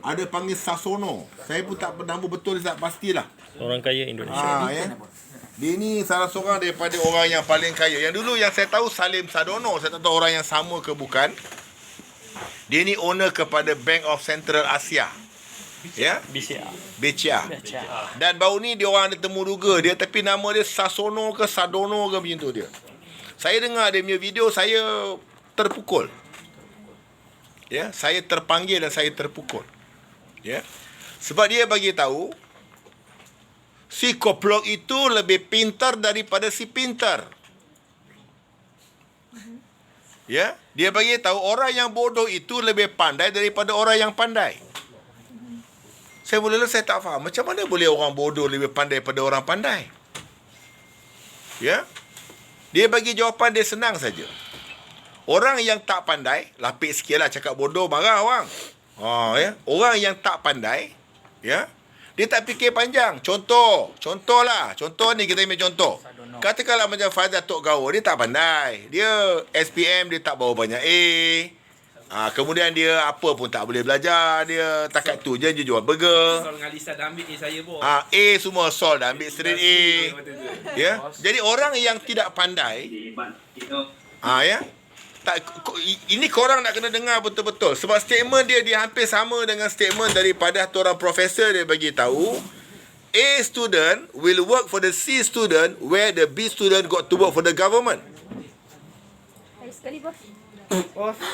ada panggil Sasono. Saya pun tak nama betul, tak pastilah. Orang kaya Indonesia. Ya. Dia ni salah seorang daripada orang yang paling kaya. Yang dulu yang saya tahu Salim Sadono. Saya tak tahu orang yang sama ke bukan. Dia ni owner kepada Bank of Central Asia. Ya? BCA. Dan baru ni dia orang ada temu duga dia, tapi nama dia Sasono ke Sadono ke macam tu dia. Saya dengar dia punya video, saya terpukul. Ya, saya terpanggil dan saya terpukul. Ya. Sebab dia bagi tahu si koplok itu lebih pintar daripada si pintar. Ya, dia bagi tahu orang yang bodoh itu lebih pandai daripada orang yang pandai. Saya mula-mula saya tak faham, macam mana boleh orang bodoh lebih pandai daripada orang pandai? Ya. Dia bagi jawapan dia senang saja. Orang yang tak pandai, lapik sikitlah cakap bodoh, marah orang. Ya. Orang yang tak pandai, ya, dia tak fikir panjang. Contohlah. Contoh ni kita ambil contoh. Katakanlah macam Faizal Tok Gawo, dia tak pandai. Dia SPM, dia tak bawa banyak A. Kemudian dia apa pun tak boleh belajar. Dia takat tu je, dia jual burger. Sol dengan Lisa dah ambil A saya pun. A semua sol dah ambil straight A. Ya. Jadi orang yang tidak pandai, ya. Tak, ini korang nak kena dengar betul-betul. Sebab statement dia hampir sama dengan statement daripada seorang profesor. Dia bagi tahu A student will work for the C student where the B student got to work for the government. Baik sekali, bos.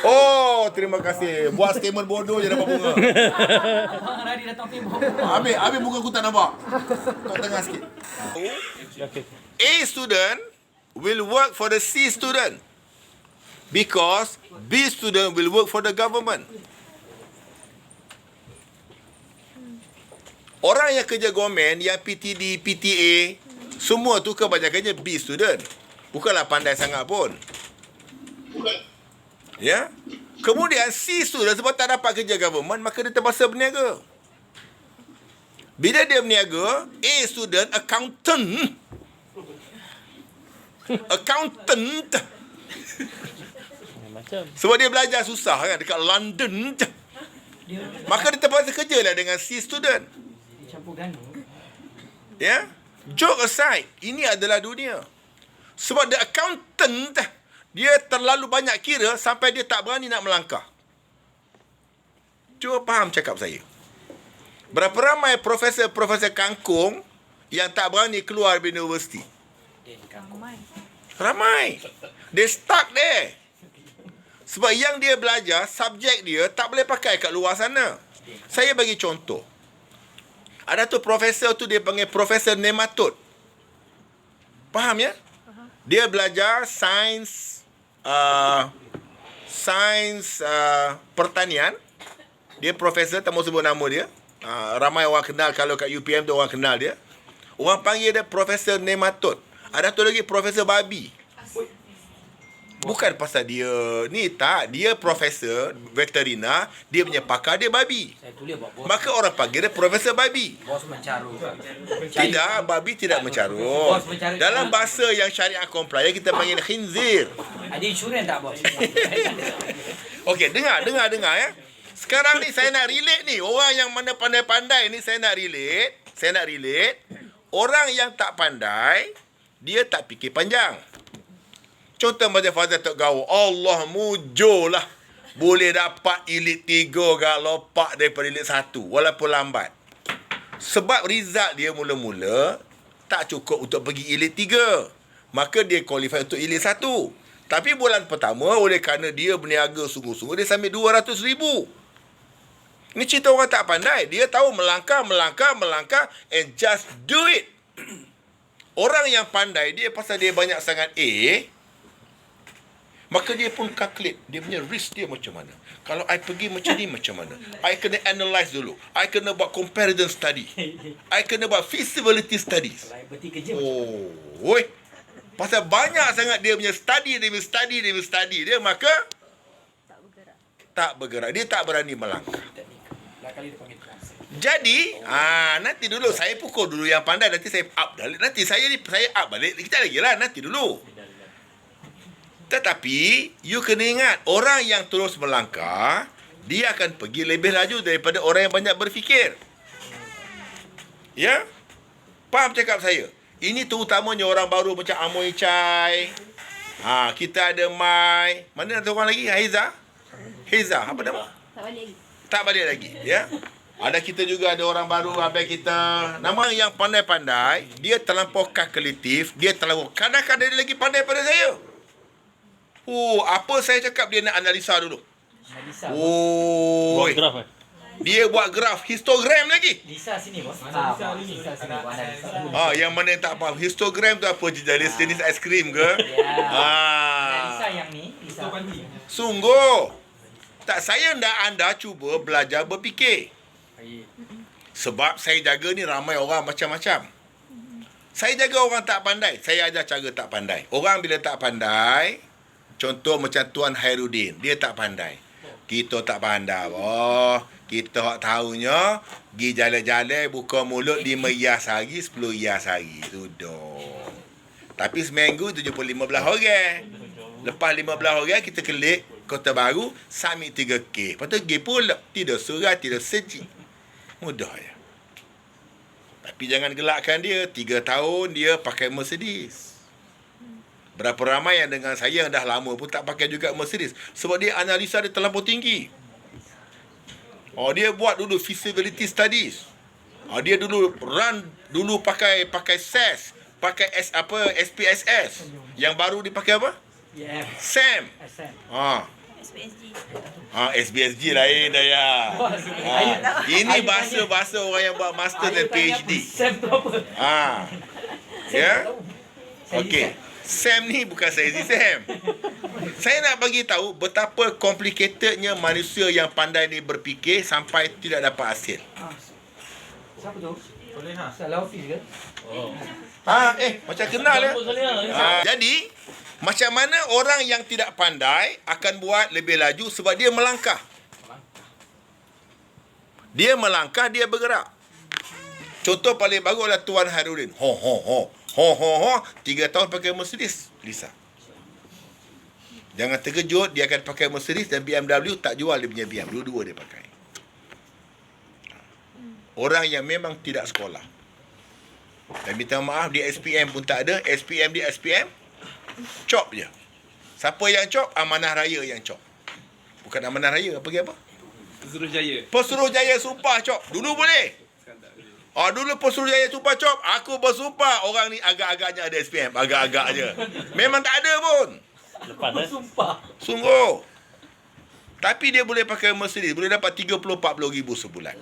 Oh, terima kasih. Buat statement bodoh je dapat bunga. Abang Radi datang Facebook. Habis bunga aku tak nampak. Tok tengah sikit. A student will work for the C student because B student will work for the government. Orang yang kerja government, yang PTD, PTA, semua tu kebanyakannya B student. Bukanlah pandai sangat pun. Ya. Kemudian C student sebab tak dapat kerja government, maka dia terpaksa berniaga. Bila dia berniaga, A student accountant. Sebab dia belajar susah kan dekat London. Maka dia terpaksa kerja lah dengan C student. Ya. Joke aside, ini adalah dunia. Sebab the accountant, dia terlalu banyak kira sampai dia tak berani nak melangkah. Cuba faham cakap saya. Berapa ramai profesor-profesor kangkung yang tak berani keluar dari universiti? Ramai. They stuck there. Sebab yang dia belajar, subjek dia tak boleh pakai kat luar sana. Saya bagi contoh. Ada tu profesor tu dia panggil Profesor Nematode. Faham ya? Dia belajar sains pertanian. Dia profesor, tak mau sebut nama dia. Ramai orang kenal, kalau kat UPM tu orang kenal dia. Orang panggil dia Profesor Nematode. Ada tu lagi Profesor Babi. Bukan pasal dia ni, tak, dia profesor veterina, dia punya pakar dia babi. Maka orang panggil dia Profesor Babi. Bos mencarut. Tidak, babi tidak mencarut. Dalam bahasa yang syariah compliant kita panggil khinzir. Ada insurans tak, bos? Okey, dengar ya. Sekarang ni saya nak relate ni, orang yang mana pandai-pandai ni saya nak relate. Orang yang tak pandai, dia tak fikir panjang. Contoh macam Faizal Tok Gawo, Allah mujurlah boleh dapat elite 3 gak lopak daripada elite 1 walaupun lambat. Sebab result dia mula-mula tak cukup untuk pergi elite 3. Maka dia qualify untuk elite 1. Tapi bulan pertama oleh kerana dia berniaga sungguh-sungguh, dia sambil 200,000. Ini cerita orang tak pandai. Dia tahu melangkah and just do it. Orang yang pandai, dia pasal dia banyak sangat A, maka dia pun calculate dia punya risk dia macam mana. Kalau I pergi macam ni macam mana. I kena analyse dulu. I kena buat comparison study. I kena buat feasibility studies. Oh, pasal banyak sangat dia punya study dia, maka tak bergerak. Dia tak berani melangkah. Jadi, nanti dulu saya pukul dulu yang pandai, nanti saya up balik. Nanti saya up balik. Kita lagi lah, nanti dulu. Tetapi, you kena ingat, orang yang terus melangkah, dia akan pergi lebih laju daripada orang yang banyak berfikir. Ya? Faham cakap saya? Ini terutamanya orang baru macam Amoy Chai. Kita ada Mai. Mana ada orang lagi? Haiza? Apa nama? Tak balik lagi. Tak balik lagi, ya. Ada kita juga ada orang baru habis kita. Nama yang pandai-pandai, dia terlampau kalkulatif, dia terlampau kadang-kadang dia lagi pandai pada saya. Apa saya cakap dia nak analisa dulu. Lisa. Oi. Graf Dia buat graf histogram lagi. Lisa sini bos. Lisa sini bos. Yang mana yang tak faham histogram tu apa jenis aiskrim ke? Lisa yang ni. Lisa. Sungguh. Tak, saya nak anda cuba belajar berfikir. Sebab saya jaga ni ramai orang macam-macam. Saya jaga orang tak pandai, saya ajar cara tak pandai. Orang bila tak pandai, contoh macam Tuan Khairuddin, dia tak pandai. Kita tak pandai. Kita hak tahunya, pergi jalan-jalan, buka mulut 5 iyah sehari, 10 iyah sehari. Sudah. Tapi seminggu 15 orang. Lepas 15 orang, kita klik Kota Baru, submit 3K. Lepas tu pergi pula. Tidak surat, tidak seji. Mudah je. Tapi jangan gelakkan dia. 3 tahun dia pakai Mercedes. Berapa ramai yang dengan saya yang dah lama pun tak pakai juga Mercedes. Sebab dia analisa dia terlampau tinggi. Dia buat dulu feasibility studies. Dia dulu pakai SES, pakai SPSS. Yang baru dipakai apa? SAM. SPSG. SBSG lain dah ya. Ini bahasa orang yang buat master dan PhD. Sam tu apa? Ya. Okey. Sam ni bukan saya Sam. Saya nak bagi tahu betapa complicatednya manusia yang pandai ni berfikir sampai tidak dapat hasil. Siapa tu? Salah office ke? Macam kenal ya. Jadi macam mana orang yang tidak pandai akan buat lebih laju sebab dia melangkah. Dia melangkah, dia bergerak. Contoh paling bagus adalah Tuan Khairuddin. 3 tahun pakai Mercedes, Lisa. Jangan terkejut, dia akan pakai Mercedes dan BMW, tak jual dia punya BM. Dua-dua dia pakai. Orang yang memang tidak sekolah. Dan minta maaf, dia SPM pun tak ada. SPM dia SPM. Cop je. Siapa yang cop? Amanah Raya yang cop. Bukan Amanah Raya, pergi apa? Pesuruhjaya sumpah cop. Dulu boleh. Dulu Pesuruhjaya sumpah cop. Aku bersumpah orang ni agak-agaknya ada SPM. Agak-agaknya. Memang tak ada pun. Lepas Sumpah. Sungguh. Tapi dia boleh pakai Mercedes. Boleh dapat 30-40 ribu sebulan.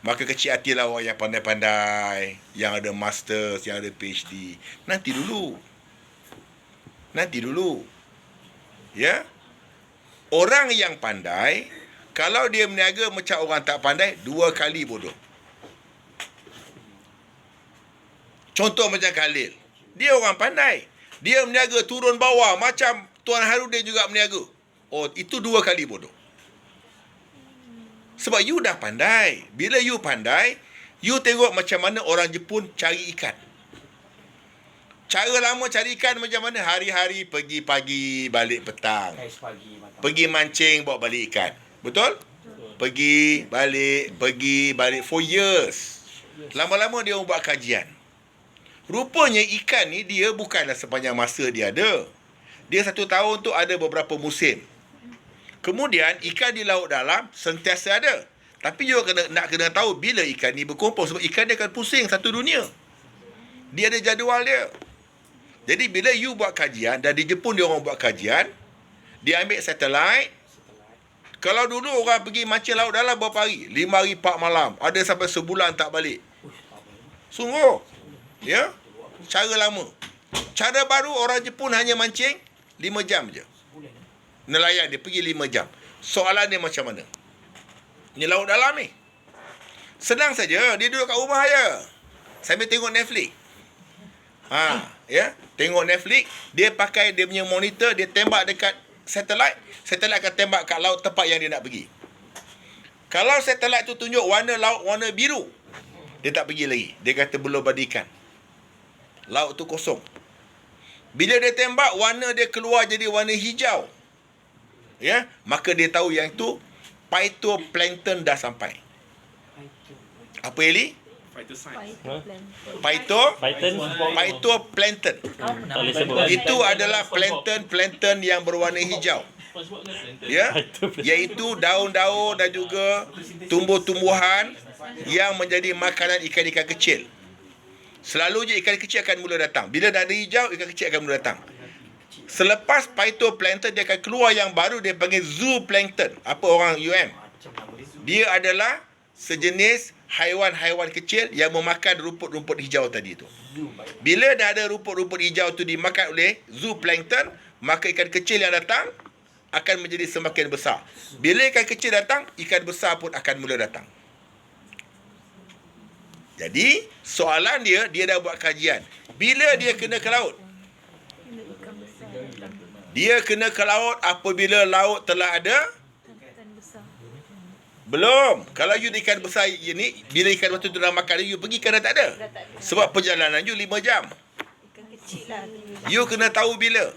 Maka kecil hatilah orang yang pandai-pandai. Yang ada masters, yang ada PhD. Nanti dulu. Ya. Orang yang pandai, kalau dia berniaga macam orang tak pandai, 2 kali bodoh. Contoh macam Khalil. Dia orang pandai. Dia berniaga turun bawah macam Tuan Khairuddin juga berniaga. Itu 2 kali bodoh. Sebab you dah pandai. Bila you pandai, you tengok macam mana orang Jepun cari ikan. Cara lama cari ikan macam mana? Hari-hari pergi pagi, balik petang. Pergi mancing, bawa balik ikan. Betul? Pergi, balik for years. Lama-lama dia buat kajian. Rupanya ikan ni dia bukanlah sepanjang masa dia ada. Dia 1 tahun tu ada beberapa musim. Kemudian ikan di laut dalam sentiasa ada. Tapi juga nak kena tahu bila ikan ni berkumpul. Sebab ikan dia akan pusing satu dunia. Dia ada jadual dia. Jadi bila you buat kajian, dan di Jepun dia orang buat kajian, dia ambil satelit. Kalau dulu orang pergi mancing laut dalam berapa hari? 5 hari 4 malam. Ada sampai sebulan tak balik. Sungguh. Ya? Cara lama. Cara baru orang Jepun hanya mancing 5 jam je. Nelayan dia pergi 5 jam. Soalan dia macam mana? Ni laut dalam ni. Senang saja. Dia duduk kat rumah je. Sambil tengok Netflix. Ya, tengok Netflix, dia pakai dia punya monitor, dia tembak dekat satelit akan tembak kat laut tempat yang dia nak pergi. Kalau satelit tu tunjuk warna laut warna biru, dia tak pergi lagi. Dia kata belum ada ikan. Laut tu kosong. Bila dia tembak, warna dia keluar jadi warna hijau. Ya, maka dia tahu yang tu phytoplankton dah sampai. Apa Eli? Phytoplankton. Tak boleh sebut. Itu adalah plankton yang berwarna hijau. Ya, iaitu daun-daun dan juga tumbuh-tumbuhan yang menjadi makanan ikan-ikan kecil. Selalunya ikan kecil akan mula datang. Bila dah ada hijau, ikan kecil akan mula datang. Selepas phytoplankton, dia akan keluar yang baru, dia panggil zooplankton. Apa orang UM? Dia adalah sejenis haiwan-haiwan kecil yang memakan rumput-rumput hijau tadi tu. Bila dah ada rumput-rumput hijau tu dimakan oleh zooplankton, maka ikan kecil yang datang akan menjadi semakin besar. Bila ikan kecil datang, ikan besar pun akan mula datang. Jadi, soalan dia dah buat kajian. Bila dia kena ke laut? Dia kena ke laut apabila laut telah ada? Belum. Kalau you ikan besar ni, bila ikan besar tu dah makan, you pergi kan dah tak ada. Sebab perjalanan you 5 jam. Ikan kecil lah. You kena tahu bila.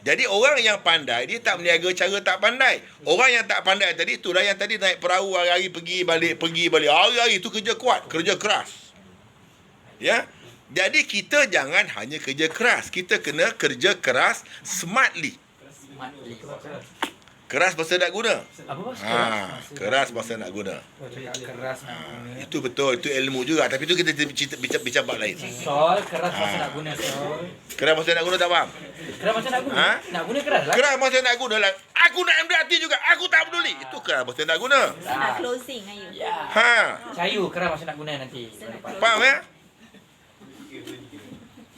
Jadi orang yang pandai, dia tak meniaga cara tak pandai. Orang yang tak pandai tadi, itulah yang tadi naik perahu hari-hari pergi balik. Hari-hari tu kerja kuat, kerja keras. Ya. Jadi kita jangan hanya kerja keras. Kita kena kerja keras smartly. Keras masa nak guna. Apa bos? Keras masa nak guna. Keras nak guna. Itu betul, itu ilmu juga. Tapi itu kita bincang bab lain. Sol, keras masa nak guna sol. Keras masa nak guna tak faham? Keras masa nak guna. Nak guna keras lah. Keras masa nak guna lah. Aku nak MDRT juga. Aku tak peduli. Itu keras masa nak guna. Nak closing ayu. Ya. Cayu keras masa nak guna nanti. Faham ya?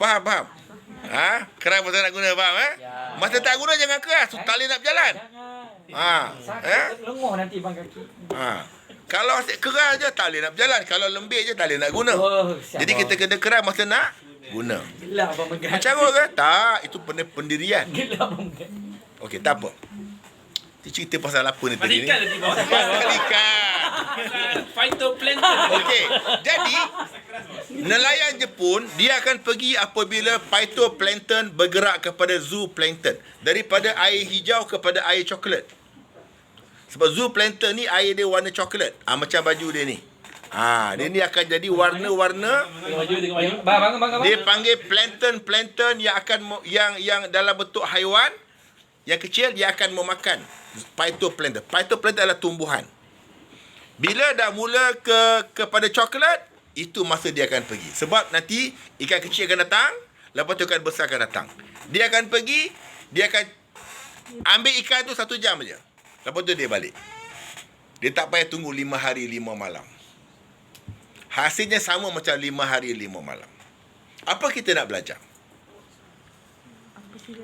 Faham. Keras masa nak guna, faham Ya. Masa tak guna jangan keras. Tak boleh nak berjalan. Sakit lenguh nanti bang kaki. Kalau keras je tak boleh nak berjalan. Kalau lembik je tak boleh nak guna. Jadi kita kena keras masa nak guna. Gelap abang megat. Mencarut ke? Tak. Itu pendirian. Gelap abang megat. Okey, tak apa. Cerita pasal apa ni tadi ni? Ikan tadi bawah. Pasal ikan. Phytoplankton. Okey. Jadi nelayan Jepun dia akan pergi apabila phytoplankton bergerak kepada zooplankton, daripada air hijau kepada air coklat. Sebab zooplankton ni air dia warna coklat. Macam baju dia ni. Dia ni akan jadi warna-warna. Tengok baju. Bang. Dia panggil plankton yang akan yang dalam bentuk haiwan yang kecil, dia akan memakan phytoplankton. Phytoplankton adalah tumbuhan. Bila dah mula kepada coklat, itu masa dia akan pergi. Sebab nanti ikan kecil akan datang, lepas tu ikan besar akan datang. Dia akan pergi, dia akan ambil ikan tu 1 jam je. Lepas tu dia balik. Dia tak payah tunggu 5 hari 5 malam. Hasilnya sama macam 5 hari 5 malam. Apa kita nak belajar?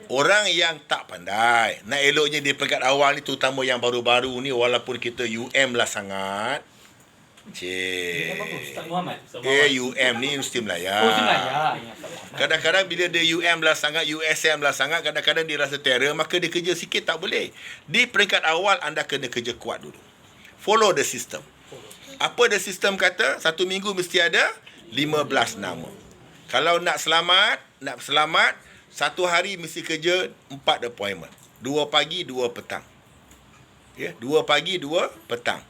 Orang yang tak pandai, nak eloknya di peringkat awal ni, terutama yang baru-baru ni, walaupun kita UM lah sangat. Ustaz Muhammad. UM ni Universiti Melayu. Ya. Kadang-kadang bila dia UM lah sangat, USM lah sangat, kadang-kadang dia rasa terror, maka dia kerja sikit tak boleh. Di peringkat awal anda kena kerja kuat dulu. Follow the system. Apa the system kata? 1 minggu mesti ada 15 nama. Kalau nak selamat, 1 hari mesti kerja 4 appointment. 2 pagi, 2 petang. 2 pagi, 2 petang.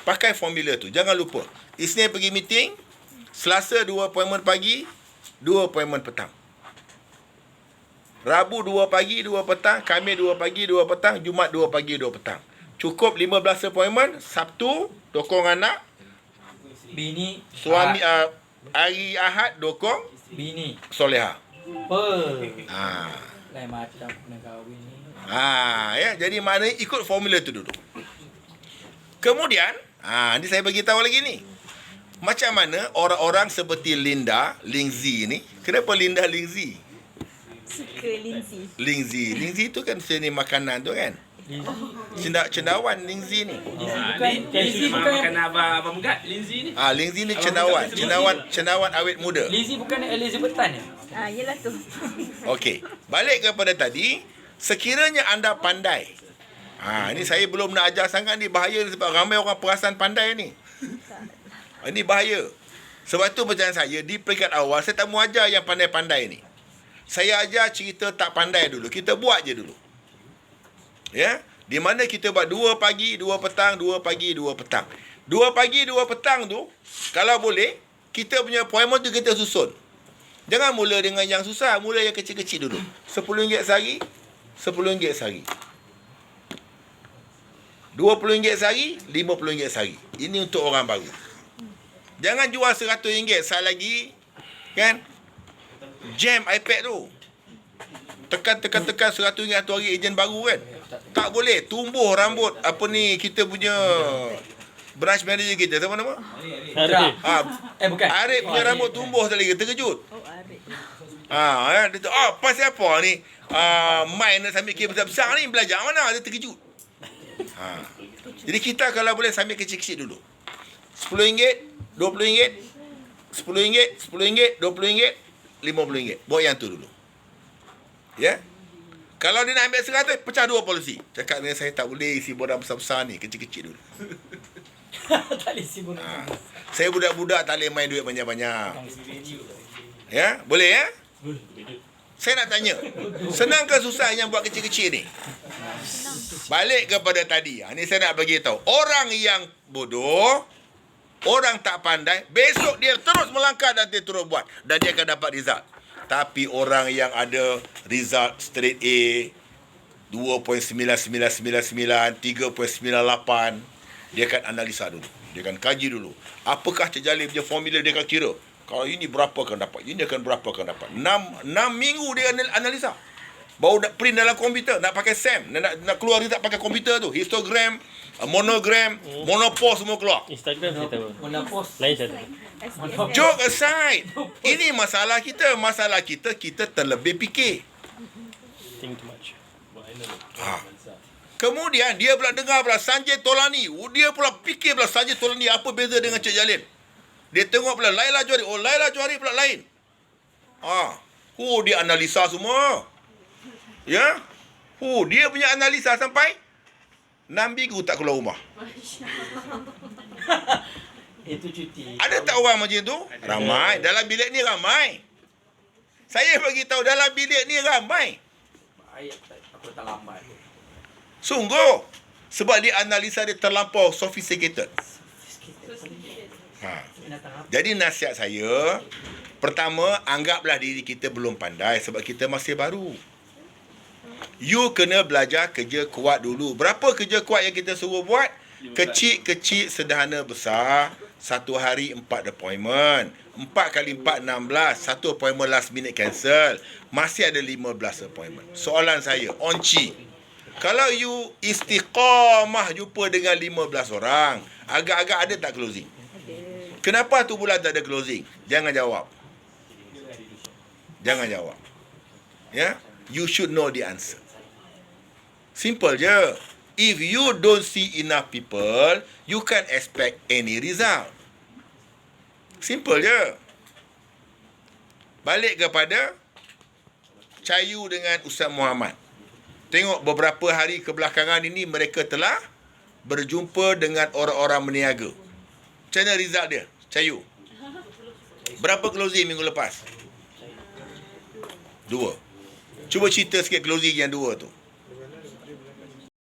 Pakai formula tu. Jangan lupa. Isnin pergi meeting. Selasa 2 appointment pagi, 2 appointment petang. Rabu 2 pagi, 2 petang. Khamis 2 pagi, 2 petang. Jumaat 2 pagi, 2 petang. Cukup 15 appointment. Sabtu, dokong anak. Bini. Suami, hari Ahad, dokong Bini. soleha. Lain macam kena kahwin ni. Jadi maknanya ikut formula tu dulu. Kemudian, ni saya bagi tahu lagi ni. Macam mana orang-orang seperti Lingzi ni. Kenapa Lingzi? Suka Lindsay. Lingzi tu kan seni makanan tu kan. Cendawan Lingzi ni. Lindsay bukan abang megat. Lindsay ni. Lingzi ni cendawan awet muda. Lizzie bukan Elizabeth Tan ya? Yelah tu. Okey, balik kepada tadi, sekiranya anda pandai. Ini saya belum nak ajar sangat ni, bahaya ni sebab ramai orang perasan pandai ni. Ini bahaya. Sebab tu macam saya di peringkat awal saya tak mau ajar yang pandai-pandai ni. Saya ajar cerita tak pandai dulu. Kita buat je dulu. Ya. Di mana kita buat 2 pagi, 2 petang, 2 pagi, 2 petang. 2 pagi, 2 petang tu, kalau boleh, kita punya appointment tu kita susun. Jangan mula dengan yang susah, mula yang kecil-kecil dulu. RM10 sehari, RM10 sehari. RM20 sehari, RM50 sehari. Ini untuk orang baru. Jangan jual RM100 sekali lagi, kan? Jam iPad tu. Tekan RM100 satu hari ejen baru kan. Tak boleh tumbuh rambut apa ni kita punya branch manager kita siapa nama? Bukan. Arif punya rambut tumbuh sekali lagi terkejut. Oh, Arif. Dia tu pasal apa ni? Main sambil kira besar-besar ni belajar mana dia terkejut. Jadi kita kalau boleh sambil kecil-kecil dulu. RM10, RM20, RM10, RM10, RM20, RM50. Buat yang tu dulu. Ya? Kalau dia nak ambil 100, pecah 2 polisi. Cakap dengan saya tak boleh isi borang besar-besar ni, kecil-kecil dulu. Tak boleh isi bola. Saya budak-budak tak boleh main duit banyak-banyak. Ya? Boleh ya? Saya nak tanya, senang ke susah yang buat kecil-kecil ni? Balik kepada tadi. Ni saya nak bagi tahu. Orang yang bodoh, orang tak pandai, besok dia terus melangkah dan dia terus buat. Dan dia akan dapat result. Tapi orang yang ada result straight A, 2.9999, 3.98, dia akan analisa dulu. Dia akan kaji dulu. Apakah Cik Jalil punya formula dia akan kira. Kalau ini berapa akan dapat, ini akan berapa akan dapat. 6 minggu dia analisa. Baru nak print dalam komputer, nak pakai SAM, nak keluar result pakai komputer tu. Histogram, monogram, monopause semua keluar. Instagram saya tahu. Mana post? Lain saya tahu. SPSS. Joke aside, ini masalah kita. Masalah kita terlebih fikir. Think too much. Kemudian dia pula dengar pula Sanjay Tolani. Dia pula fikir pula Sanjay Tolani apa beza dengan Cik Jalil. Dia tengok pula Laila Johari. Oh, Laila Johari pula lain. Dia analisa semua. Ya. Dia punya analisa sampai 6 minggu tak keluar rumah. Itu cuti. Ada tak orang macam tu? Ramai. Dalam bilik ni ramai. Saya bagi tahu dalam bilik ni ramai. Aku tak lambat. Sungguh. Sebab dia analisa dia terlampau sophisticated. Jadi nasihat saya, pertama, anggaplah diri kita belum pandai sebab kita masih baru. You kena belajar kerja kuat dulu. Berapa kerja kuat yang kita suruh buat? Kecil-kecil, sederhana, besar. 1 hari 4 appointment. 4 kali 4, 16. 1 appointment last minute cancel. Masih ada 15 appointment. Soalan saya, onci. Kalau you istiqamah jumpa dengan 15 orang, agak-agak ada tak closing? Kenapa tu bulan tak ada closing? Jangan jawab. Jangan jawab. Ya? You should know the answer. Simple je. If you don't see enough people, you can't expect any result. Simple je. Balik kepada Cahayu dengan Ustaz Muhammad. Tengok beberapa hari kebelakangan ini mereka telah berjumpa dengan orang-orang berniaga. Macam mana result dia? Cahayu. Berapa closing minggu lepas? 2. Cuba cerita sikit closing yang 2 tu.